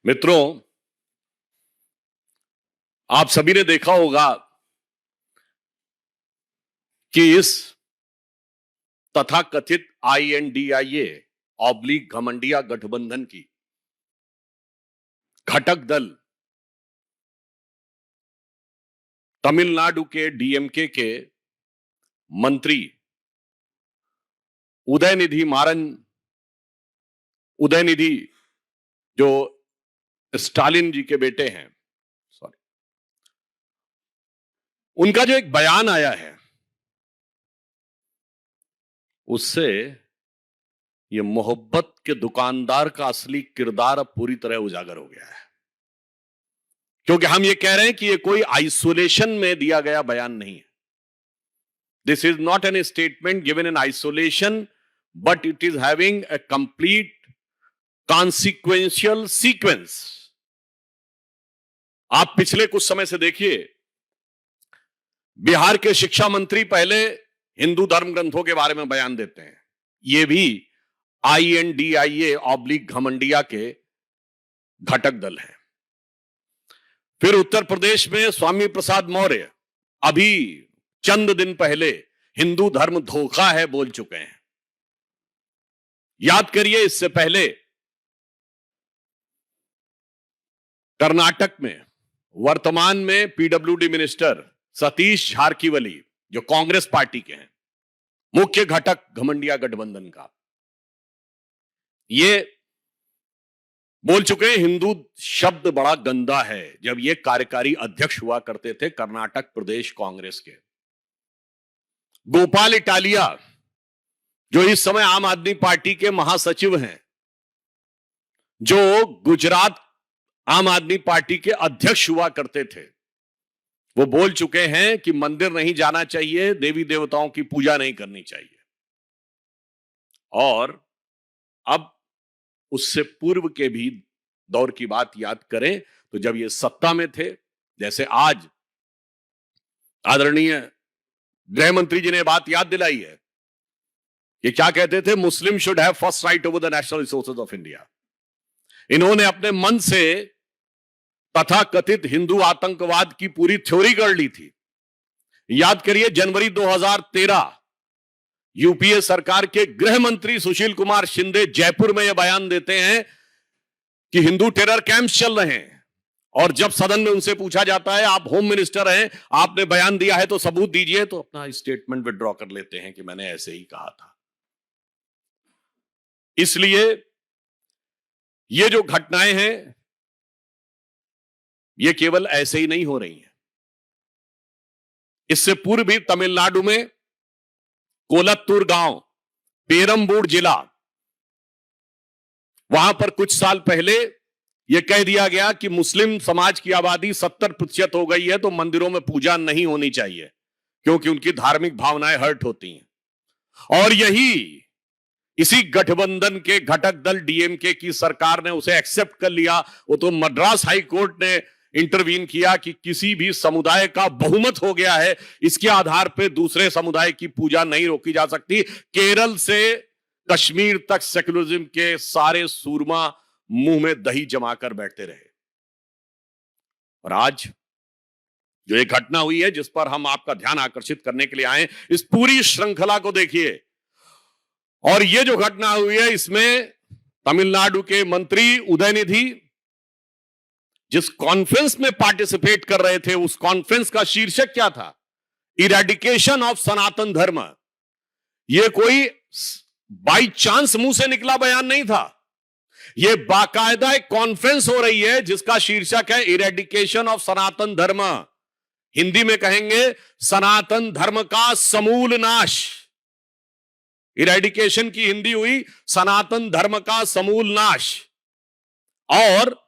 मित्रों, आप सभी ने देखा होगा कि इस तथाकथित INDIA ऑब्लिक घमंडिया गठबंधन की घटक दल तमिलनाडु के DMK के मंत्री उदयनिधि जो स्टालिन जी के बेटे हैं, उनका जो एक बयान आया है उससे ये मोहब्बत के दुकानदार का असली किरदार अब पूरी तरह उजागर हो गया है। क्योंकि हम ये कह रहे हैं कि ये कोई आइसोलेशन में दिया गया बयान नहीं है। This is not an statement given in isolation, but it is having a complete consequential sequence. आप पिछले कुछ समय से देखिए, बिहार के शिक्षा मंत्री पहले हिंदू धर्म ग्रंथों के बारे में बयान देते हैं, ये भी INDIA ऑब्लिक घमंडिया के घटक दल है। फिर उत्तर प्रदेश में स्वामी प्रसाद मौर्य अभी चंद दिन पहले हिंदू धर्म धोखा है बोल चुके हैं। याद करिए, इससे पहले कर्नाटक में वर्तमान में PWD मिनिस्टर सतीश झारकीवली, जो कांग्रेस पार्टी के हैं, मुख्य घटक घमंडिया गठबंधन का, ये बोल चुके हैं हिंदू शब्द बड़ा गंदा है, जब ये कार्यकारी अध्यक्ष हुआ करते थे कर्नाटक प्रदेश कांग्रेस के। गोपाल इटालिया, जो इस समय आम आदमी पार्टी के महासचिव हैं, जो गुजरात आम आदमी पार्टी के अध्यक्ष हुआ करते थे, वो बोल चुके हैं कि मंदिर नहीं जाना चाहिए, देवी देवताओं की पूजा नहीं करनी चाहिए। और अब उससे पूर्व के भी दौर की बात याद करें तो जब ये सत्ता में थे, जैसे आज आदरणीय गृह मंत्री जी ने बात याद दिलाई है, ये क्या कहते थे, मुस्लिम should have first right over the national resources of India. इन्होंने अपने मन से तथाकथित हिंदू आतंकवाद की पूरी थ्योरी कर ली थी। याद करिए, जनवरी 2013 UPA सरकार के गृह मंत्री सुशील कुमार शिंदे जयपुर में यह बयान देते हैं कि हिंदू टेरर कैंप्स चल रहे हैं, और जब सदन में उनसे पूछा जाता है, आप होम मिनिस्टर हैं, आपने बयान दिया है तो सबूत दीजिए, तो अपना स्टेटमेंट विड्रॉ कर लेते हैं कि मैंने ऐसे ही कहा था। इसलिए ये जो घटनाएं हैं, ये केवल ऐसे ही नहीं हो रही हैं। इससे पूर्व भी तमिलनाडु में कोलत्तूर गांव, पेरंबूर जिला, वहां पर कुछ साल पहले यह कह दिया गया कि मुस्लिम समाज की आबादी 70% हो गई है, तो मंदिरों में पूजा नहीं होनी चाहिए क्योंकि उनकी धार्मिक भावनाएं हर्ट होती हैं। और इसी गठबंधन के घटक दल DMK की सरकार ने उसे एक्सेप्ट कर लिया। वो तो मद्रास हाई कोर्ट ने इंटरवीन किया कि किसी भी समुदाय का बहुमत हो गया है, इसके आधार पर दूसरे समुदाय की पूजा नहीं रोकी जा सकती। केरल से कश्मीर तक सेकुलरिज्म के सारे सूरमा मुंह में दही जमाकर बैठते रहे। और आज जो एक घटना हुई है जिस पर हम आपका ध्यान आकर्षित करने के लिए आए, इस पूरी श्रृंखला को देखिए। और ये जो घटना हुई है, इसमें तमिलनाडु के मंत्री उदयनिधि जिस कॉन्फ्रेंस में पार्टिसिपेट कर रहे थे, उस कॉन्फ्रेंस का शीर्षक क्या था? इरेडिकेशन ऑफ सनातन धर्म। यह कोई बाई चांस मुंह से निकला बयान नहीं था, यह बाकायदा एक कॉन्फ्रेंस हो रही है जिसका शीर्षक है इरेडिकेशन ऑफ सनातन धर्म। हिंदी में कहेंगे सनातन धर्म का समूल नाश। इरेडिकेशन की हिंदी हुई सनातन धर्म का समूल नाश। और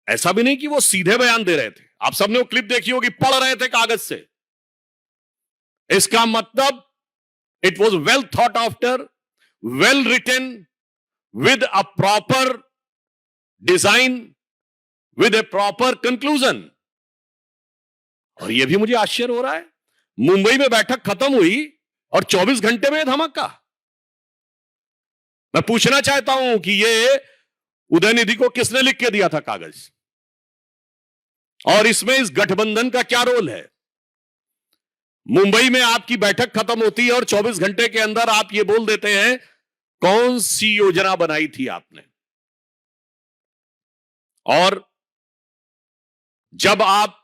ऐसा भी नहीं कि वो सीधे बयान दे रहे थे, आप सबने वो क्लिप देखी होगी, पढ़ रहे थे कागज से। इसका मतलब it was well thought after, well written, with a proper design, with a proper conclusion. और यह भी मुझे आश्चर्य हो रहा है, मुंबई में बैठक खत्म हुई और 24 घंटे में धमाका। मैं पूछना चाहता हूं कि ये उदयनिधि को किसने लिख के दिया था कागज? और इसमें इस गठबंधन का क्या रोल है? मुंबई में आपकी बैठक खत्म होती है और 24 घंटे के अंदर आप ये बोल देते हैं कौन सी योजना बनाई थी आपने। और जब आप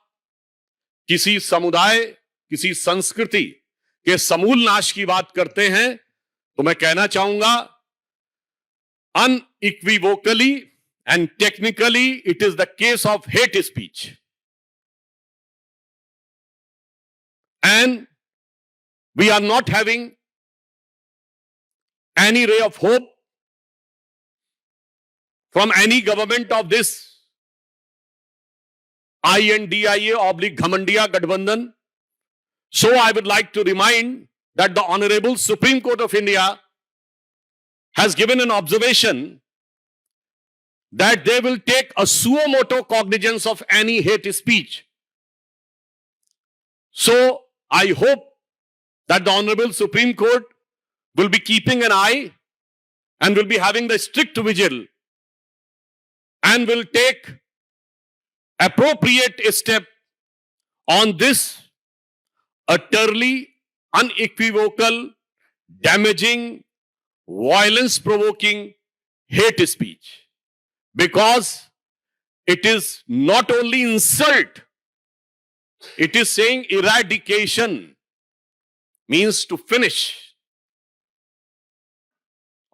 किसी समुदाय, किसी संस्कृति के समूल नाश की बात करते हैं तो मैं कहना चाहूंगा unequivocally and technically it is the case of hate speech. And we are not having any ray of hope from any government of this INDIA/Ghamandiya Gadbandhan. So I would like to remind that the Honorable Supreme Court of India has given an observation that they will take a suo motu cognizance of any hate speech. So I hope that the Honorable Supreme Court will be keeping an eye and will be having the strict vigil and will take appropriate step on this utterly unequivocal, damaging, violence-provoking hate speech, because it is not only insult, it is saying eradication means to finish.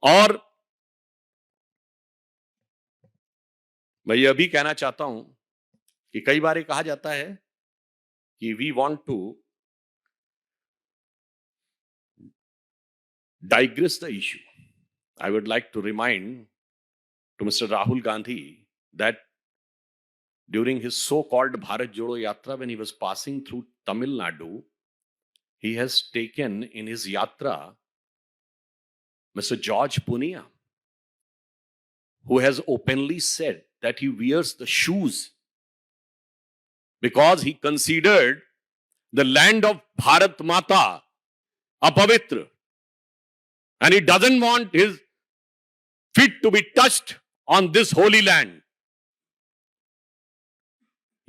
और मैं यह भी कहना चाहता हूं कि कई बार ये कहा जाता है कि we want to digress the issue. I would like to remind to Mr. Rahul Gandhi that during his so-called Bharat Jodo Yatra, when he was passing through Tamil Nadu, he has taken in his yatra Mr. George Punia, who has openly said that he wears the shoes because he considered the land of Bharat Mata apavitra, and he doesn't want his feet to be touched on this holy land.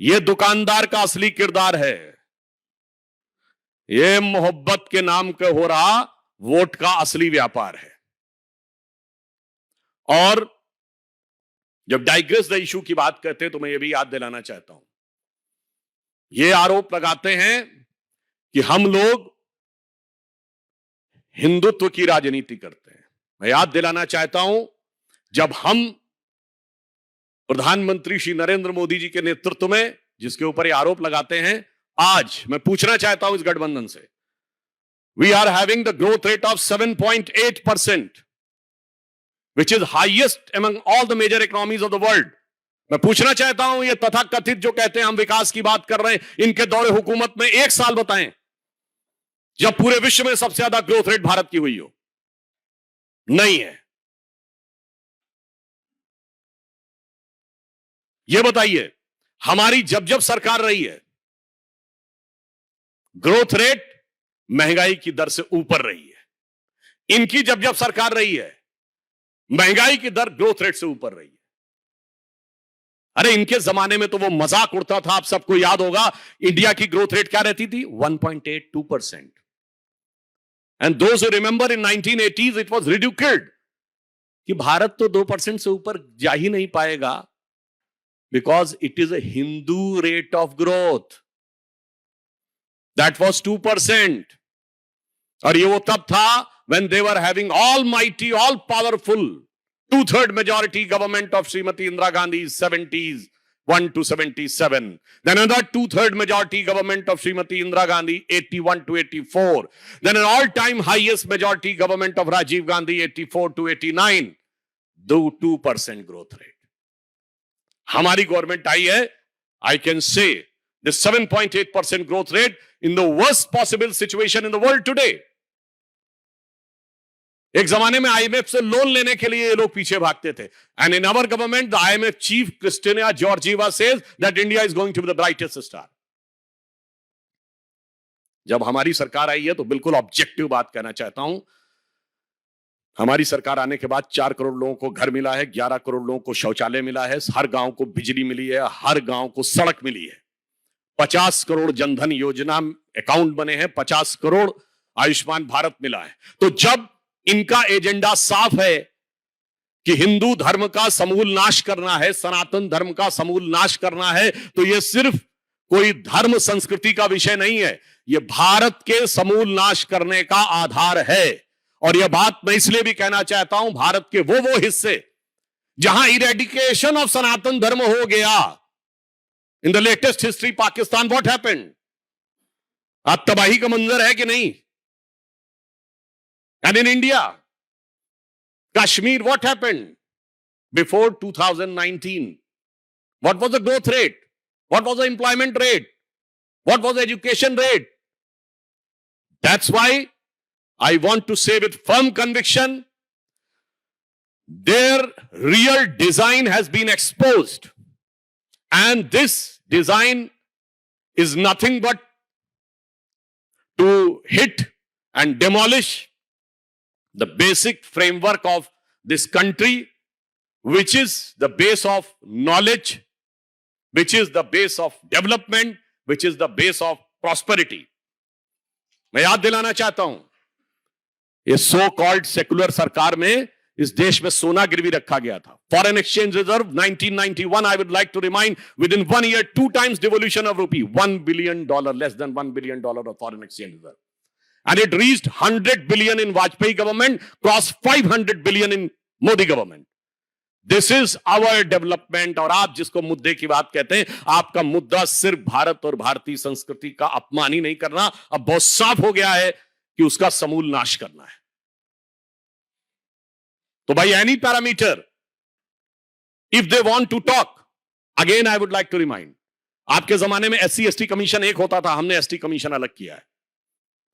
ये दुकानदार का असली किरदार है। ये मोहब्बत के नाम के हो रहा वोट का असली व्यापार है। और जब डाइग्रेस द इशू की बात करते हैं तो मैं ये भी याद दिलाना चाहता हूं, ये आरोप लगाते हैं कि हम लोग हिंदुत्व की राजनीति करते हैं। मैं याद दिलाना चाहता हूं, जब हम प्रधानमंत्री श्री नरेंद्र मोदी जी के नेतृत्व में जिसके ऊपर ये आरोप लगाते हैं, आज मैं पूछना चाहता हूं इस गठबंधन से, we are having the growth rate of 7.8%, which is highest among all the major economies of the world. मैं पूछना चाहता हूं, ये तथाकथित जो कहते हैं हम विकास की बात कर रहे हैं, इनके दौरे हुकूमत में एक साल बताएं जब पूरे विश्व में सबसे ज्यादा ग्रोथ रेट भारत की हुई हो। नहीं है। यह बताइए, हमारी जब जब सरकार रही है, ग्रोथ रेट महंगाई की दर से ऊपर रही है। इनकी जब जब सरकार रही है, महंगाई की दर ग्रोथ रेट से ऊपर रही है। अरे इनके जमाने में तो वो मजाक उड़ता था, आप सबको याद होगा, इंडिया की ग्रोथ रेट क्या रहती थी? 1.82%. And those who remember in 1980s it was reduced कि भारत तो 2% से ऊपर जा ही नहीं पाएगा, because it is a Hindu rate of growth. That was 2%। और ये वो तब था when they were having almighty, all powerful 2/3 majority government of Srimati Indira Gandhi's 70s 1 to 77, then another 2/3 majority government of Srimati Indira Gandhi 81 to 84, then an all-time highest majority government of Rajiv Gandhi 84 to 89, 2% growth rate. हमारी government आई है, I can say the 7.8% growth rate in the worst possible situation in the world today. एक जमाने में IMF से loan लेने के लिए ये लोग पीछे भागते थे, and in our government the IMF chief Kristalina Georgieva says that India is going to be the brightest star. जब हमारी सरकार आई है तो बिल्कुल ऑब्जेक्टिव बात कहना चाहता हूं, हमारी सरकार आने के बाद 4 करोड़ लोगों को घर मिला है, 11 करोड़ लोगों को शौचालय मिला है, हर गांव को बिजली मिली है, हर गांव को सड़क मिली है, 50 करोड़ जनधन योजना अकाउंट बने हैं, 50 करोड़ आयुष्मान भारत मिला है। तो जब इनका एजेंडा साफ है कि हिंदू धर्म का समूल नाश करना है, सनातन धर्म का समूल नाश करना है, तो यह सिर्फ कोई धर्म संस्कृति का विषय नहीं है, यह भारत के समूल नाश करने का आधार है। और यह बात मैं इसलिए भी कहना चाहता हूं, भारत के वो हिस्से जहां इरेडिकेशन ऑफ सनातन धर्म हो गया, in the latest history Pakistan, what happened? अब तबाही का मंजर है कि नहीं? And in India, Kashmir, what happened before 2019? What was the growth rate? What was the employment rate? What was the education rate? That's why I want to say with firm conviction, their real design has been exposed. And this design is nothing but to hit and demolish the basic framework of this country, which is the base of knowledge, which is the base of development, which is the base of prosperity. मैं याद दिलाना चाहता हूं, ये so called secular सरकार में इस देश में सोना गिरवी रखा गया था। Foreign exchange reserve 1991, I would like to remind, within 1 year 2 times devolution of rupee, $1 billion, less than $1 billion of foreign exchange reserve. And it reached 100 billion in Vajpayee government, crossed 500 billion in Modi government. This is our development. और आप जिसको मुद्दे की बात कहते हैं, आपका मुद्दा सिर्फ भारत और भारतीय संस्कृति का अपमान ही नहीं करना, अब बहुत साफ हो गया है कि उसका समूल नाश करना है। तो by any parameter, if they want to talk, again I would like to remind, आपके जमाने में SC ST कमीशन एक होता था, हमने ST कमीशन अलग किया है।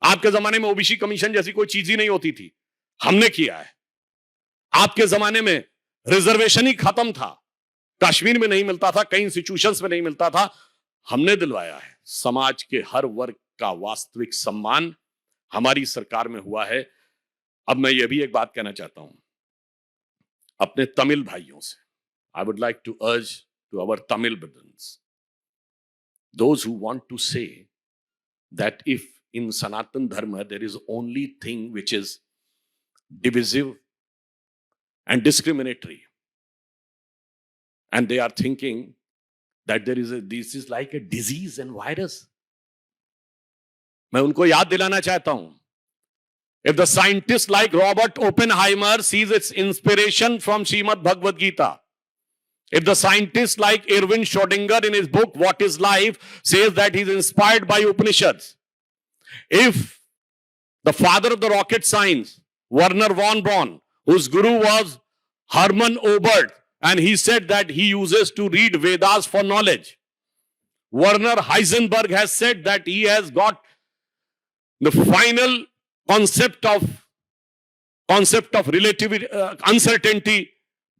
आपके जमाने में ओबीसी कमीशन जैसी कोई चीज ही नहीं होती थी, हमने किया है। आपके जमाने में रिजर्वेशन ही खत्म था, कश्मीर में नहीं मिलता था, कई इंस्टीट्यूशंस में नहीं मिलता था, हमने दिलवाया है। समाज के हर वर्ग का वास्तविक सम्मान हमारी सरकार में हुआ है। अब मैं ये भी एक बात कहना चाहता हूं अपने तमिल भाइयों से, I would like to urge to our Tamil brothers, those who want to say that if in Sanatan Dharma there is only thing which is divisive and discriminatory, and they are thinking that this is like a disease and virus. मैं उनको याद दिलाना चाहता हूं, if the scientist like Robert Oppenheimer sees its inspiration from Srimad Bhagavad Gita, if the scientist like Erwin Schrödinger in his book What is Life says that he is inspired by Upanishads, if the father of the rocket science, Werner von Braun, whose guru was Hermann Oberth, and he said that he uses to read Vedas for knowledge, Werner Heisenberg has said that he has got the final concept of relative uncertainty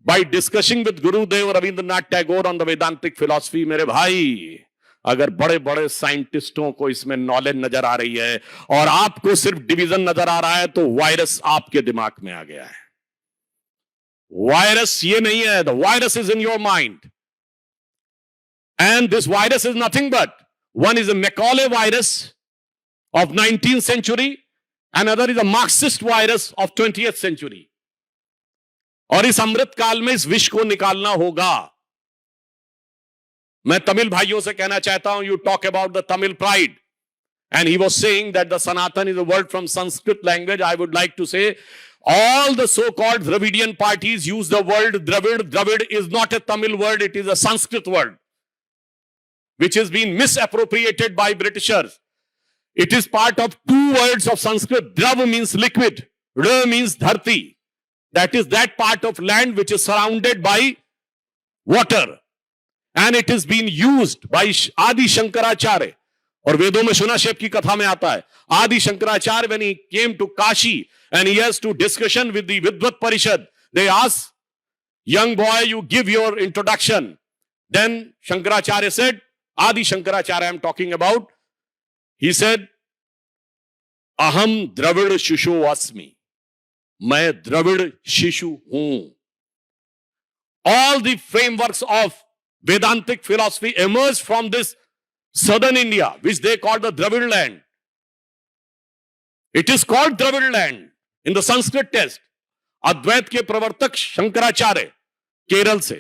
by discussing with Gurudev Rabindranath Tagore on the Vedantic philosophy. मेरे भाई, अगर बड़े बड़े साइंटिस्टों को इसमें knowledge नजर आ रही है और आपको सिर्फ डिवीजन नजर आ रहा है, तो वायरस आपके दिमाग में आ गया है। वायरस ये नहीं है, the virus is in your mind, and this virus is nothing but, one is a Macaulay virus of 19th century, another is a Marxist virus of 20th century। और इस अमृत काल में इस विष को निकालना होगा। मैं तमिल भाइयों से कहना चाहता हूं, you talk about the Tamil pride, and he was saying that the Sanatan is a word from Sanskrit language. I would like to say all the so-called Dravidian parties use the word Dravid. Dravid is not a Tamil word, it is a Sanskrit word, which has been misappropriated by Britishers. It is part of 2 words of Sanskrit. Drav means liquid, Ra means dharti. That is that part of land which is surrounded by water. And it is being used by Adi Shankaracharya. और वेदों में शुनाशेप की कथा में आता है, आदि Shankaracharya when he came to Kashi and he has to discussion with the Vidvat Parishad, they ask, young boy, you give your introduction. Then Shankaracharya said, Adi Shankaracharya I am talking about, he said, Aham Dravid Shusho Asmi. मैं द्रविड़ शिशु हूं. All the frameworks of Vedantic philosophy emerged from this southern India, which they call the Dravid land. It is called Dravid land in the Sanskrit text. अद्वैत के प्रवर्तक शंकराचार्य केरल से,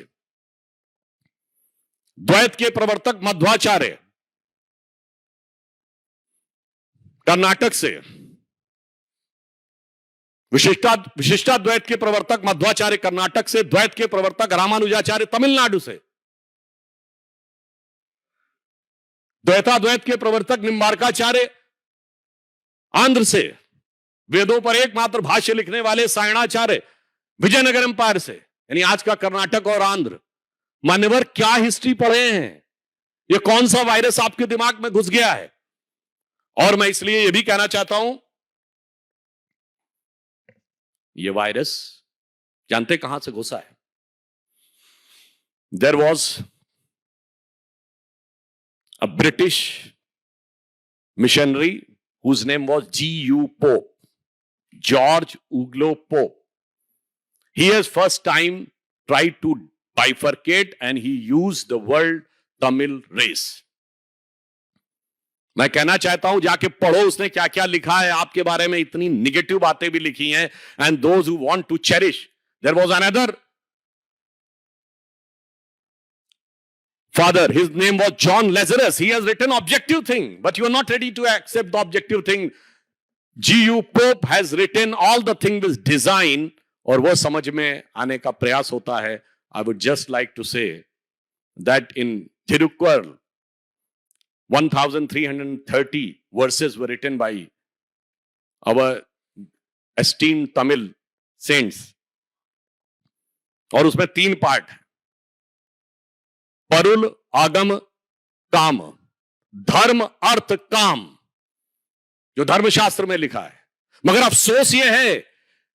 द्वैत के प्रवर्तक मध्वाचार्य कर्नाटक से, विशिष्टाद्वैत के प्रवर्तक मध्वाचार्य कर्नाटक से, द्वैत के प्रवर्तक रामानुजाचार्य तमिलनाडु से, द्वैताद्वैत के प्रवर्तक निम्बार्काचार्य आंध्र से, वेदों पर एकमात्र भाष्य लिखने वाले सायणाचार्य विजयनगर एम्पायर से, यानी आज का कर्नाटक और आंध्र. मान्यवर, क्या हिस्ट्री पढ़े हैं? ये कौन सा वायरस आपके दिमाग में घुस गया है? और मैं इसलिए यह भी कहना चाहता हूं, ये वायरस जानते कहां से घुसा है? There was a British missionary whose name was G.U. Pope, George Uglo Pope. He has first time tried to bifurcate and he used the word Tamil race. मैं कहना चाहता हूं, जाके पढ़ो उसने क्या क्या लिखा है आपके बारे में. इतनी निगेटिव बातें भी लिखी हैं. And those who want to cherish, there was another father, his name was John Lazarus. He has written objective thing, but you are not ready to accept the objective thing. G.U. Pope has written all the thing with design, और वो समझ में आने का प्रयास होता है. I would just like to say that in Tirukkural, 1330 verses were written by our esteemed Tamil saints, और उसमें 3 पार्ट: परुल, आगम, काम. धर्म, अर्थ, काम, जो धर्मशास्त्र में लिखा है. मगर अफसोस यह है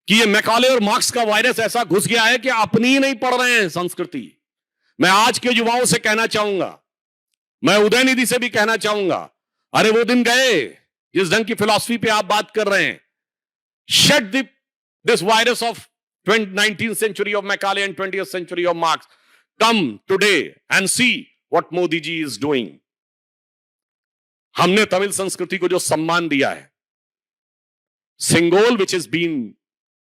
कि ये मैकाले और मार्क्स का वायरस ऐसा घुस गया है कि अपनी ही नहीं पढ़ रहे हैं संस्कृति. मैं आज के युवाओं से कहना चाहूंगा, मैं उदयनिधि से भी कहना चाहूंगा, अरे वो दिन गए जिस ढंग की फिलॉसफी पे आप बात कर रहे हैं. Shut this virus of 19th century of Macaulay and 20th century of Marx. Come today and see what Modi ji is doing. हमने तमिल संस्कृति को जो सम्मान दिया है, Singol, which has been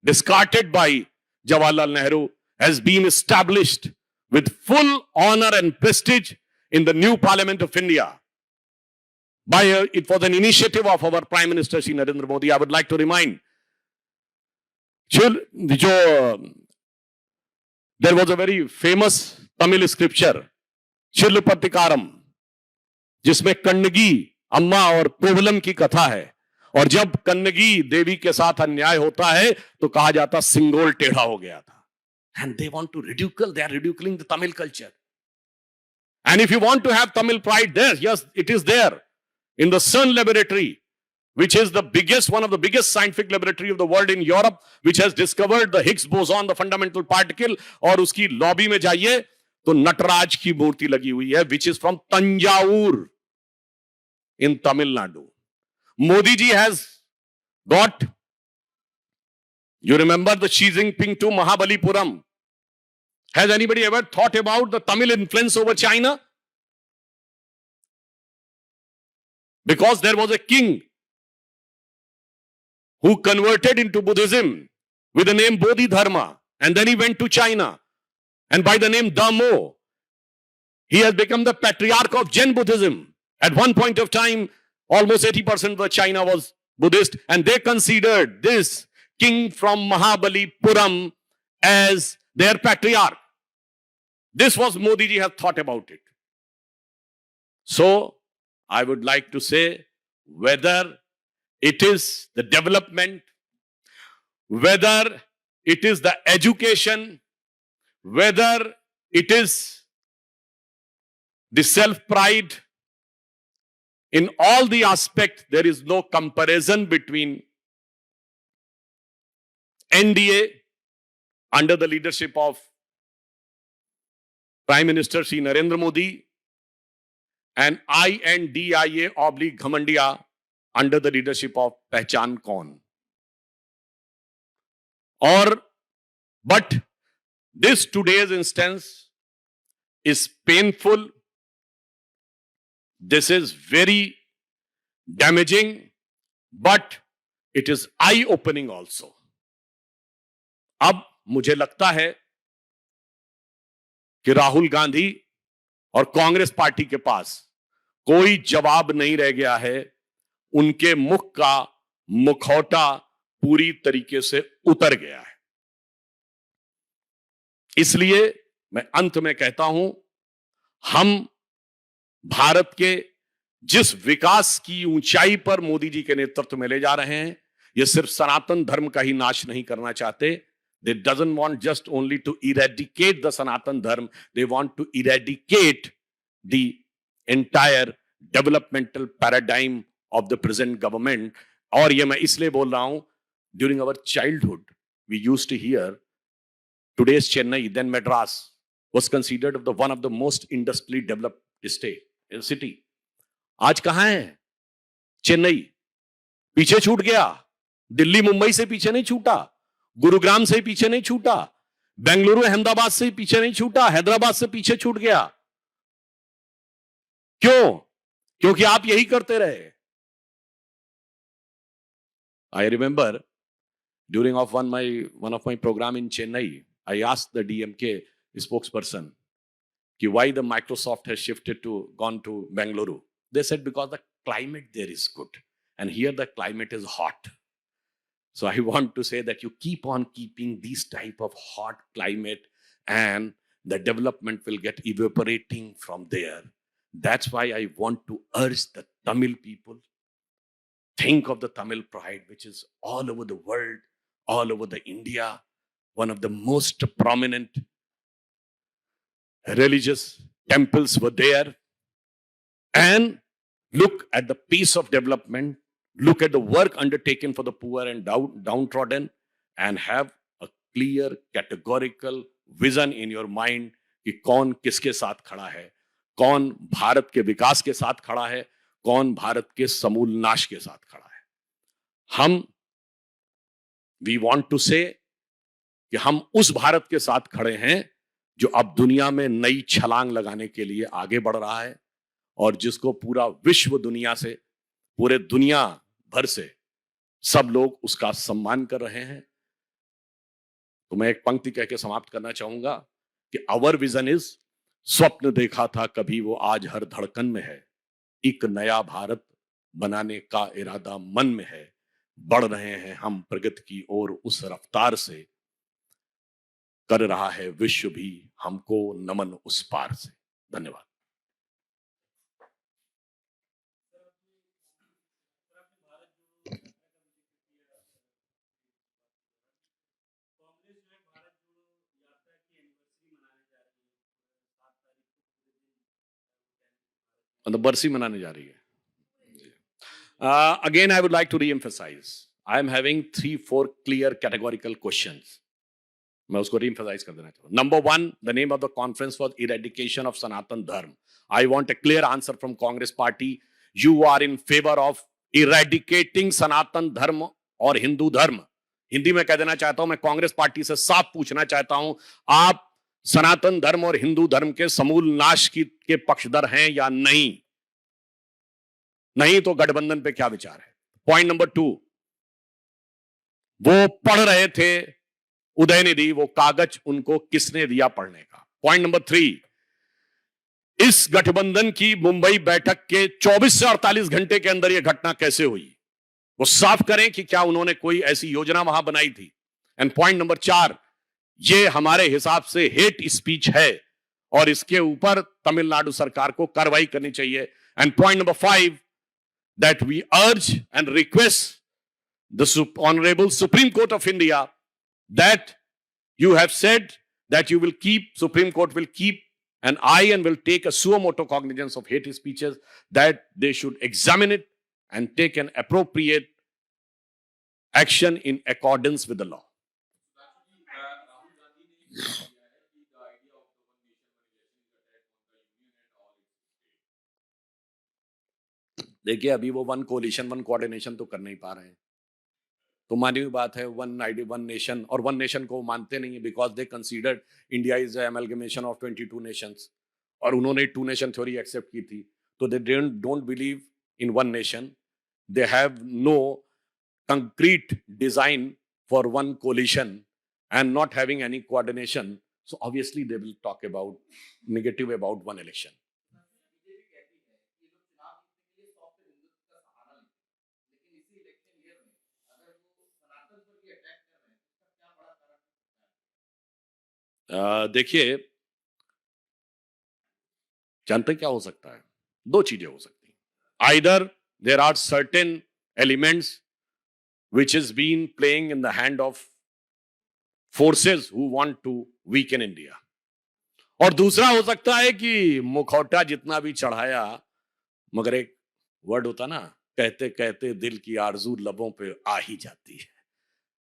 discarded by Jawaharlal Nehru, has been established with full honor and prestige in the new Parliament of India. It was an initiative of our Prime Minister Shri Narendra Modi. I would like to remind, there was a very famous Tamil scripture, Chillupatikaram, जिसमें कन्नगी अम्मा और कोवलम की कथा है. और जब कन्नगी देवी के साथ अन्याय होता है तो कहा जाता सिंगोल टेढ़ा हो गया था. And they want to ridicule, they are ridiculing the Tamil culture. And if you want to have Tamil pride there, yes, it is there in the CERN laboratory, which is the biggest, one of the biggest scientific laboratory of the world in Europe, which has discovered the Higgs boson, the fundamental particle. और उसकी lobby में जाइए तो नटराज की मूर्ति लगी हुई है, which is from Tanjavur in Tamil Nadu. Modi ji has got, you remember the Xi Jinping to Mahabalipuram. Has anybody ever thought about the Tamil influence over China? Because there was a king who converted into Buddhism with the name Bodhidharma, and then he went to China, and by the name Dhammo, he has become the patriarch of Jain Buddhism. At one point of time, almost 80% of China was Buddhist, and they considered this king from Mahabalipuram as their patriarch. This was Modi ji has thought about it. So, I would like to say, whether it is the development, whether it is the education, whether it is the self-pride, in all the aspects, there is no comparison between NDA under the leadership of Prime Minister Shri Narendra Modi and INDIA / Ghamandiya under the leadership of Pehchan Kaun. और but this today's instance is painful, this is very damaging, but it is I opening also. अब मुझे लगता है कि राहुल गांधी और Congress party के पास कोई जवाब नहीं रह गया है। उनके मुख का मुखौटा पूरी तरीके से उतर गया है। इसलिए मैं अंत में कहता हूं, हम भारत के जिस विकास की ऊंचाई पर मोदी जी के नेतृत्व में ले जा रहे हैं, यह सिर्फ सनातन धर्म का ही नाश नहीं करना चाहते। They doesn't want just only to eradicate the Sanatan Dharma, they want to eradicate the entire developmental paradigm of the present government. और ये मैं इसलिए बोल रहा हूं, during our childhood we used to hear today's Chennai, then Madras was considered one of the most industrially developed city. आज कहां है चेन्नई? पीछे छूट गया। दिल्ली मुंबई से पीछे नहीं छूटा, गुरुग्राम से पीछे नहीं छूटा, बेंगलुरु अहमदाबाद से पीछे नहीं छूटा, हैदराबाद से पीछे छूट गया। क्यों? क्योंकि आप यही करते रहे। I remember during of one of my program in Chennai, I asked the DMK spokesperson कि why the Microsoft has shifted to gone to Bengaluru. They said because the climate there is good and here the climate is hot. So I want to say that you keep on keeping these type of hot climate and the development will get evaporating from there. That's why I want to urge the Tamil people, think of the Tamil pride, which is all over the world, all over the India, one of the most prominent religious temples were there. And look at the pace of development, look at the work undertaken for the poor and downtrodden, and have a clear, categorical vision in your mind कि कौन किसके साथ खड़ा है, कौन भारत के विकास के साथ खड़ा है, कौन भारत के समूल नाश के साथ खड़ा है। हम वी वांट टू से कि हम उस भारत के साथ खड़े हैं जो अब दुनिया में नई छलांग लगाने के लिए आगे बढ़ रहा है और जिसको पूरा विश्व दुनिया से, पूरे दुनिया भर से सब लोग उसका सम्मान कर रहे हैं। तो मैं एक पंक्ति कह के समाप्त करना चाहूंगा कि आवर विजन इज, स्वप्न देखा था कभी वो आज हर धड़कन में है, एक नया भारत बनाने का इरादा मन में है, बढ़ रहे हैं हम प्रगति की ओर उस रफ्तार से, कर रहा है विश्व भी हमको नमन उस पार से। धन्यवाद। बरसी मनाने जा रही है। Again, I would like to re-emphasize. I am having 3-4 clear categorical questions. मैं उसको re-emphasize कर देना चाहूँ। Number 1, the name of the conference was Eradication of Sanatan Dharma. I want a clear answer from Congress Party. You are in favor of eradicating Sanatan Dharma और हिंदू धर्म? हिंदी में कह देना चाहता हूं, मैं कांग्रेस पार्टी से साफ पूछना चाहता हूं, आप सनातन धर्म और हिंदू धर्म के समूल नाश के पक्षधर हैं या नहीं? नहीं तो गठबंधन पे क्या विचार है? पॉइंट नंबर 2, वो पढ़ रहे थे उदयनिधि, वो कागज उनको किसने दिया पढ़ने का? पॉइंट नंबर 3, इस गठबंधन की मुंबई बैठक के 24 से 48 घंटे के अंदर यह घटना कैसे हुई? वो साफ करें कि क्या उन्होंने कोई ऐसी योजना वहां बनाई थी? एंड पॉइंट नंबर 4, ये हमारे हिसाब से हेट स्पीच है और इसके ऊपर तमिलनाडु सरकार को कार्रवाई करनी चाहिए। And point number 5, that we urge and request the Honorable Supreme Court of India that you have said that you will keep, Supreme Court will keep an eye and will take a suo motu cognizance of hate speeches, that they should examine it and take an appropriate action in accordance with the law. देखिए, अभी वो one collision one coordination तो कर नहीं पा रहे हैं। तो मानी हुई बात है, वन आईडी वन नेशन, और वन नेशन को मानते नहीं है because they considered India is amalgamation of 22 nations, और उन्होंने टू नेशन थ्योरी एक्सेप्ट की थी। तो they don't believe in one nation, they have no concrete design for one coalition and not having any coordination, so obviously they will talk about negative about one election. देखिए, जानते क्या हो सकता है? दो चीजें हो सकती हैं। Either there are certain elements which has been playing in the hand of forces who want to weaken India, और दूसरा हो सकता है कि मुखौटा जितना भी चढ़ाया, मगर एक वर्ड होता ना, कहते कहते दिल की आरजू लबों पे आ ही जाती है।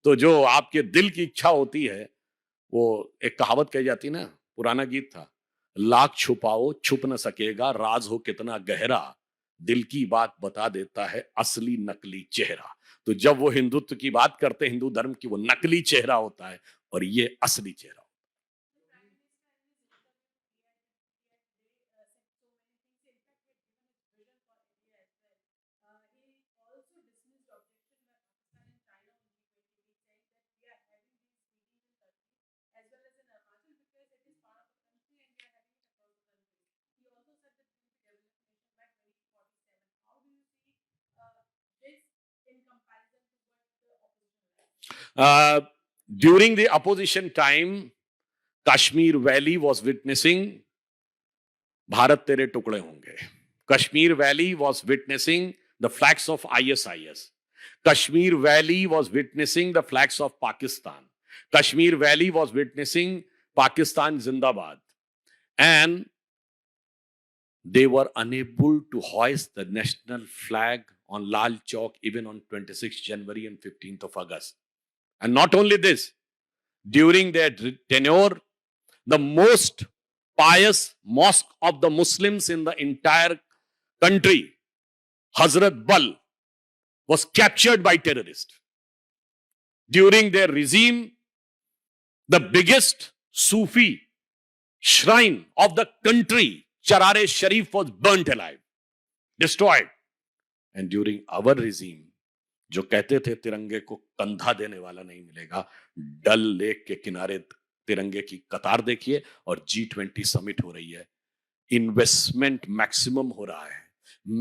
तो जो आपके दिल की इच्छा होती है, वो एक कहावत कही जाती ना, पुराना गीत था, लाख छुपाओ छुप न सकेगा, राज हो कितना गहरा, दिल की बात बता देता है असली नकली चेहरा। तो जब वो हिंदुत्व की बात करते हैं, हिंदू धर्म की, वो नकली चेहरा होता है और ये असली चेहरा। During the opposition time, Kashmir Valley was witnessing Bharat Tere Tukde Honge. Kashmir Valley was witnessing the flags of ISIS. Kashmir Valley was witnessing the flags of Pakistan. Kashmir Valley was witnessing Pakistan Zindabad. And they were unable to hoist the national flag on Lal Chowk even on 26th January and 15th of August. And not only this, during their tenure, the most pious mosque of the Muslims in the entire country, Hazrat Bal, was captured by terrorists. During their regime, the biggest Sufi shrine of the country, Charare Sharif, was burnt alive, destroyed. And during our regime, जो कहते थे तिरंगे को कंधा देने वाला नहीं मिलेगा, डल लेक के किनारे तिरंगे की कतार देखिए, और G20 समिट हो रही है, इन्वेस्टमेंट मैक्सिमम हो रहा है,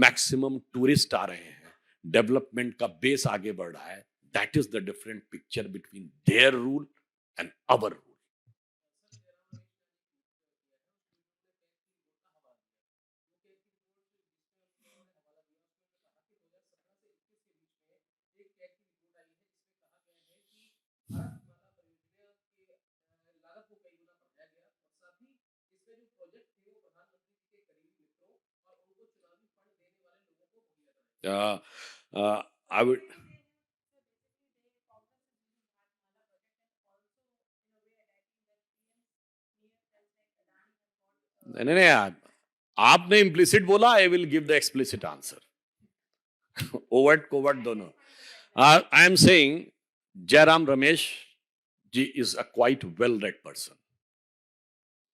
मैक्सिमम टूरिस्ट आ रहे हैं, डेवलपमेंट का बेस आगे बढ़ रहा है। That is the different picture between their rule and our rule. I would. नहीं, आपने इम्प्लिसिट बोला, I will give the explicit answer. Overt covert दोनों। I am saying Jairam Ramesh ji is a quite well-read person,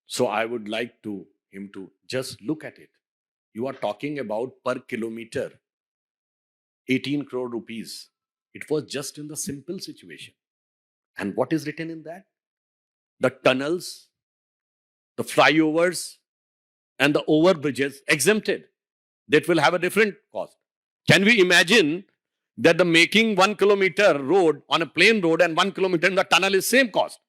so I would like him to just look at it. You are talking about per kilometer 18 crore rupees. It was just in the simple situation. And what is written in that? The tunnels, the flyovers, and the overbridges exempted. That will have a different cost. Can we imagine that the making 1 kilometer road on a plain road and 1 kilometer in the tunnel is same cost?